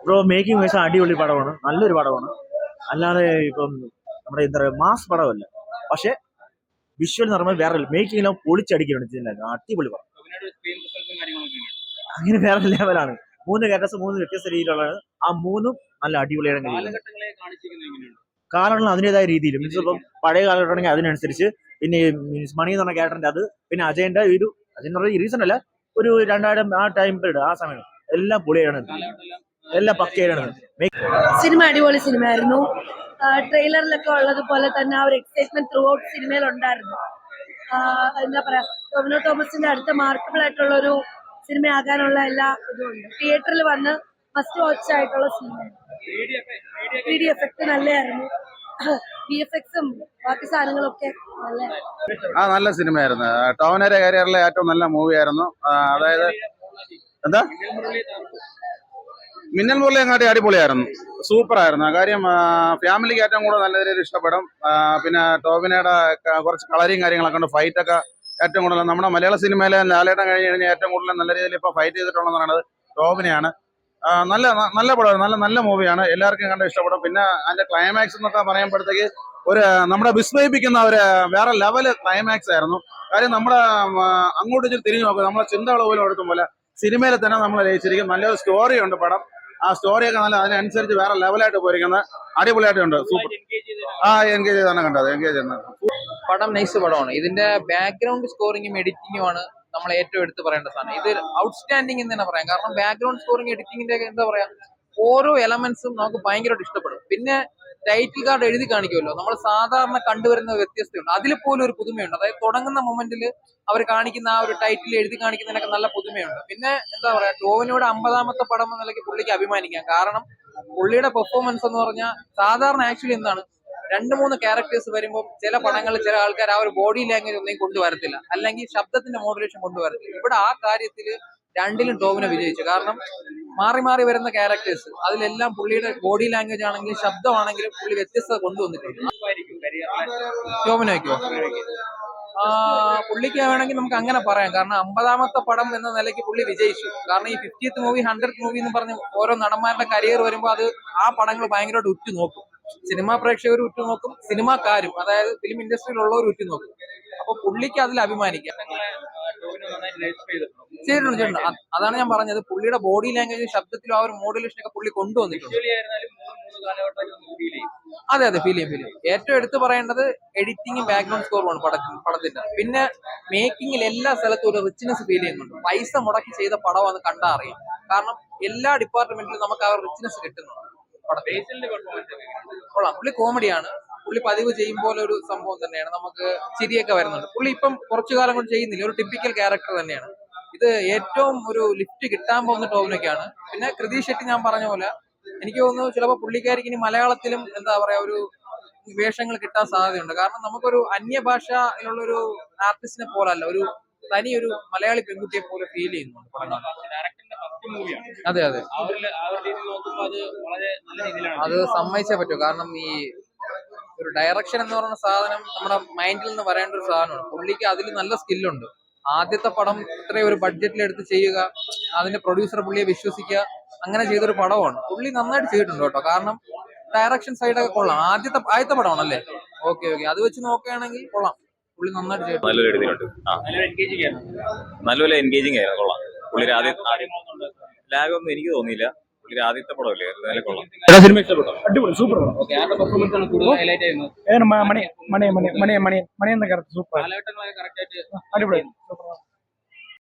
Bro making wise അടിപൊളി പടമാണ്, നല്ലൊരു പടമാണ്. അല്ലാതെ ഇപ്പം നമ്മുടെ എന്താ പറയുക മാസ് പടമല്ല, പക്ഷെ വിഷ്വൽ എന്ന് പറയുമ്പോൾ വേറെ മേക്കിംഗ് പൊളിച്ചടിക്കുന്നുണ്ട്. അടിപൊളി പടം, അങ്ങനെ വേറെ ലെവലാണ്. 3 ക്യാരക്ടേഴ്സ് 3 വ്യത്യസ്ത രീതിയിലുള്ളതാണ്. ആ 3ഉം നല്ല അടിപൊളിയാണ്. കാലങ്ങൾ അതിൻ്റെതായ രീതിയിൽ മീൻസ് ഇപ്പം പഴയ കാലഘട്ടമാണെങ്കിൽ അതിനനുസരിച്ച്, പിന്നെ മീൻസ് മണി എന്ന് പറഞ്ഞ ക്യാരക്ടറിന്റെ അത്, പിന്നെ അജയന്റെ അജയൻ ഈ റീസൺ അല്ല, ഒരു 2000 ആ ടൈം പീരീഡ്, ആ സമയം എല്ലാം പൊളിയാണ്, എല്ലാം പക്കയാണ്. സിനിമ അടിപൊളി സിനിമയായിരുന്നു. ട്രെയിലറിലൊക്കെ ഉള്ളതുപോലെ തന്നെ ആ ഒരു എക്സൈറ്റ്മെന്റ് ത്രൂ ഔട്ട് സിനിമയിൽ ഉണ്ടായിരുന്നു. എന്താ പറയാ, ടൊവിനോ തോമസിന്റെ അടുത്ത മാർക്കബിൾ ആയിട്ടുള്ള ഒരു സിനിമയാകാനുള്ള എല്ലാ ഇതുമുണ്ട്. തിയേറ്ററിൽ വന്ന് മസ്റ്റ് വാച്ച് ആയിട്ടുള്ള സിനിമയാണ്. 3D എഫക്ട് നല്ലതായിരുന്നു. VFX-ഉം ബാക്കി സാധനങ്ങളൊക്കെ നല്ല സിനിമയായിരുന്നു. ടോവിനോയുടെ കരിയറിലെ ഏറ്റവും നല്ല മൂവിയായിരുന്നു. അതായത് എന്താ മിന്നൽ മുരളി അങ്ങാട്ടി അടിപൊളിയായിരുന്നു, സൂപ്പറായിരുന്നു. കാര്യം ഫാമിലിക്ക് ഏറ്റവും കൂടുതൽ നല്ല രീതിയിൽ ഇഷ്ടപ്പെടും. പിന്നെ ടോവിനോയുടെ കുറച്ച് കളറിയും കാര്യങ്ങളൊക്കെ ഉണ്ട്. ഫൈറ്റൊക്കെ ഏറ്റവും കൂടുതൽ നമ്മുടെ മലയാള സിനിമയിലെ ലാലേട്ടൻ കഴിഞ്ഞ് കഴിഞ്ഞാൽ ഏറ്റവും കൂടുതൽ നല്ല രീതിയിൽ ഇപ്പോൾ ഫൈറ്റ് ചെയ്തിട്ടുള്ളതെന്ന് പറയുന്നത് ടോവിനെയാണ്. നല്ല നല്ല പടമാണ്, നല്ല മൂവിയാണ്, എല്ലാവർക്കും കണ്ട് ഇഷ്ടപ്പെടും. പിന്നെ അതിന്റെ ക്ലൈമാക്സ് എന്നൊക്കെ പറയുമ്പോഴത്തേക്ക് നമ്മുടെ വിസ്മയിപ്പിക്കുന്ന ഒരു വേറെ ലെവല് ക്ലൈമാക്സ് ആയിരുന്നു. കാര്യം നമ്മുടെ അങ്ങോട്ട് തിരിഞ്ഞു നോക്കുക, നമ്മളെ ചിന്തകൾ പോലും എടുക്കും പോലെ സിനിമയിൽ തന്നെ നമ്മൾ ലയിച്ചിരിക്കും. നല്ലൊരു സ്റ്റോറി ഉണ്ട് പടം. ആ സ്റ്റോറിയൊക്കെ നല്ല അതിനനുസരിച്ച് വേറെ ലെവലായിട്ട് പോയിരിക്കുന്നത്, അടിപൊളിയായിട്ടുണ്ട്. സൂപ്പർ. എൻഗേജ് ചെയ്താണ് കണ്ടത്, എൻഗേജ് ചെയ്യുന്നത്. പടം നൈസ് പടമാണ്. ഇതിന്റെ ബാക്ക്ഗ്രൗണ്ട് സ്കോറിങ്ങും എഡിറ്റിങ്ങുമാണ് നമ്മൾ ഏറ്റവും എടുത്ത് പറയേണ്ട സാധനം. ഇത് ഔട്ട്സ്റ്റാൻഡിംഗ് എന്ന് തന്നെ പറയാം. കാരണം ബാക്ക്ഗ്രൗണ്ട് സ്കോറിംഗ് എഡിറ്റിംഗിന്റെ എന്താ പറയാ, ഓരോ എലമെന്റ്സും നമുക്ക് ഭയങ്കരമായിട്ട് ഇഷ്ടപ്പെടും. പിന്നെ ടൈറ്റിൽ കാർഡ് എഴുതി കാണിക്കുമല്ലോ, നമ്മൾ സാധാരണ കണ്ടുവരുന്ന വ്യത്യസ്തമുണ്ട്, അതിൽ പോലും ഒരു പുതുമയുണ്ട്. അതായത് തുടങ്ങുന്ന മൊമെന്റിൽ അവർ കാണിക്കുന്ന ആ ഒരു ടൈറ്റിൽ എഴുതി കാണിക്കുന്നതിനൊക്കെ നല്ല പുതുമയുണ്ട്. പിന്നെ എന്താ പറയാ, ടോവിനോയുടെ 50ാമത്തെ പടം എന്ന നിലയ്ക്ക് പുള്ളിക്ക് അഭിമാനിക്കാം. കാരണം പുള്ളിയുടെ പെർഫോമൻസ് എന്ന് പറഞ്ഞാൽ സാധാരണ ആക്ച്വലി എന്താണ്, 2-3 ക്യാരക്ടേഴ്സ് വരുമ്പോൾ ചില പടങ്ങളിൽ ചില ആൾക്കാർ ആ ഒരു ബോഡി ലാംഗ്വേജ് ഒന്നും കൊണ്ടുവരത്തില്ല, അല്ലെങ്കിൽ ശബ്ദത്തിന്റെ മോഡുലേഷൻ കൊണ്ടുവരത്തില്ല. ഇവിടെ ആ കാര്യത്തിൽ രണ്ടിലും ടോവിനോ വിജയിച്ചു. കാരണം മാറി മാറി വരുന്ന ക്യാരക്ടേഴ്സ് അതിലെല്ലാം പുള്ളിയുടെ ബോഡി ലാംഗ്വേജ് ആണെങ്കിലും ശബ്ദമാണെങ്കിലും പുള്ളി വ്യത്യസ്തത കൊണ്ടുവന്നിട്ടുണ്ട്. ടോവിനോയ്ക്കോ പുള്ളിക്ക് വേണമെങ്കിൽ നമുക്ക് അങ്ങനെ പറയാം. കാരണം 50ാമത്തെ പടം എന്ന നിലയ്ക്ക് പുള്ളി വിജയിച്ചു. കാരണം ഈ 50th മൂവി 100th മൂവി എന്ന് പറഞ്ഞ് ഓരോ നടന്മാരുടെ കരിയർ വരുമ്പോൾ അത് ആ പടങ്ങൾ ഭയങ്കരമായിട്ട് ഉറ്റുനോക്കും. സിനിമാ പ്രേക്ഷകർ ഉറ്റുനോക്കും, സിനിമാക്കാരും അതായത് ഫിലിം ഇൻഡസ്ട്രിയിലുള്ളവർ ഉറ്റുനോക്കും. അപ്പൊ പുള്ളിക്ക് അതിൽ അഭിമാനിക്കാം. ചെയ്തിട്ടുണ്ട്. അതാണ് ഞാൻ പറഞ്ഞത്, പുള്ളിയുടെ ബോഡി ലാംഗ്വേജ് ശബ്ദത്തിലും ആ ഒരു മോഡുലേഷൻ ഒക്കെ പുള്ളി കൊണ്ടുവന്നിട്ടുണ്ട്. അതെ ഫീൽ ചെയ്യും. ഏറ്റവും എടുത്തു പറയേണ്ടത് എഡിറ്റിംഗും ബാക്ക്ഗ്രൗണ്ട് സ്കോറുമാണ് പടത്തിന്റെ. പിന്നെ മേക്കിങ്ങിൽ എല്ലാ സ്ഥലത്തും ഒരു റിച്ച്നെസ് ഫീൽ ചെയ്യുന്നുണ്ട്. പൈസ മുടക്കി ചെയ്ത പടമാണെന്ന് കണ്ടാ അറിയാം. കാരണം എല്ലാ ഡിപ്പാർട്ട്മെന്റിലും നമുക്ക് ആ റിച്ച്നെസ് കിട്ടുന്നുണ്ട്. കൊള്ളാം. പുള്ളി കോമഡിയാണ്. പുള്ളി പതിവ് ചെയ്യുമ്പോൾ ഒരു സംഭവം തന്നെയാണ്, നമുക്ക് ചിരിയൊക്കെ വരുന്നുണ്ട്. പുള്ളി ഇപ്പം കുറച്ചു കാലം കൊണ്ട് ചെയ്യുന്നില്ല, ഒരു ടിപ്പിക്കൽ ക്യാരക്ടർ തന്നെയാണ്. ഇത് ഏറ്റവും ഒരു ലിഫ്റ്റ് കിട്ടാൻ പോകുന്ന ടോവിനൊക്കെയാണ്. പിന്നെ കൃതി ഷെട്ടി ഞാൻ പറഞ്ഞ പോലെ എനിക്ക് തോന്നുന്നു ചിലപ്പോൾ പുള്ളിക്കാരിക്ക് ഇനി മലയാളത്തിലും എന്താ പറയാ ഒരു വേഷങ്ങൾ കിട്ടാൻ സാധ്യതയുണ്ട്. കാരണം നമുക്കൊരു അന്യഭാഷയിലുള്ള ഒരു ആർട്ടിസ്റ്റിനെ പോലല്ല, ഒരു തനി ഒരു മലയാളി പെൺകുട്ടിയെ പോലെ ഫീൽ ചെയ്യുന്നുണ്ട് പടങ്ങൾ. അതെ അത് സമ്മതിച്ചേ പറ്റൂ. കാരണം ഈ ഒരു ഡയറക്ഷൻ എന്ന് പറയുന്ന സാധനം നമ്മുടെ മൈൻഡിൽ നിന്ന് വരേണ്ട ഒരു സാധനമാണ്. പുള്ളിക്ക് അതിൽ നല്ല സ്കില്ലുണ്ട്. ആദ്യത്തെ പടം ഇത്രയും ഒരു ബഡ്ജറ്റിലെടുത്ത് ചെയ്യുക, അതിന്റെ പ്രൊഡ്യൂസർ പുള്ളിയെ വിശ്വസിക്കുക, അങ്ങനെ ചെയ്തൊരു പടമാണ്. പുള്ളി നന്നായിട്ട് ചെയ്തിട്ടുണ്ട് കേട്ടോ. കാരണം ഡയറക്ഷൻ സൈഡൊക്കെ കൊള്ളാം. ആദ്യത്തെ പടമാണല്ലേ? ഓക്കെ അത് വെച്ച് നോക്കുകയാണെങ്കിൽ കൊള്ളാം. പുള്ളി നന്നായിട്ട് ചെയ്തിട്ടുണ്ട്. നല്ലപോലെ എൻഗേജിങ് ആയിരുന്നു. കൊള്ളാം. പുള്ളി ലാഗൊന്നും എനിക്ക് തോന്നിയില്ല. പുള്ളി ആദ്യത്തെ പടമല്ലേ, നല്ല കൊള്ളാം. സിനിമ ഇഷ്ടപ്പെട്ടോ? അടിപൊളി, സൂപ്പർ. മണി എന്ന കറക്റ്റ് സൂപ്പർ, അടിപൊളി, സൂപ്പർ.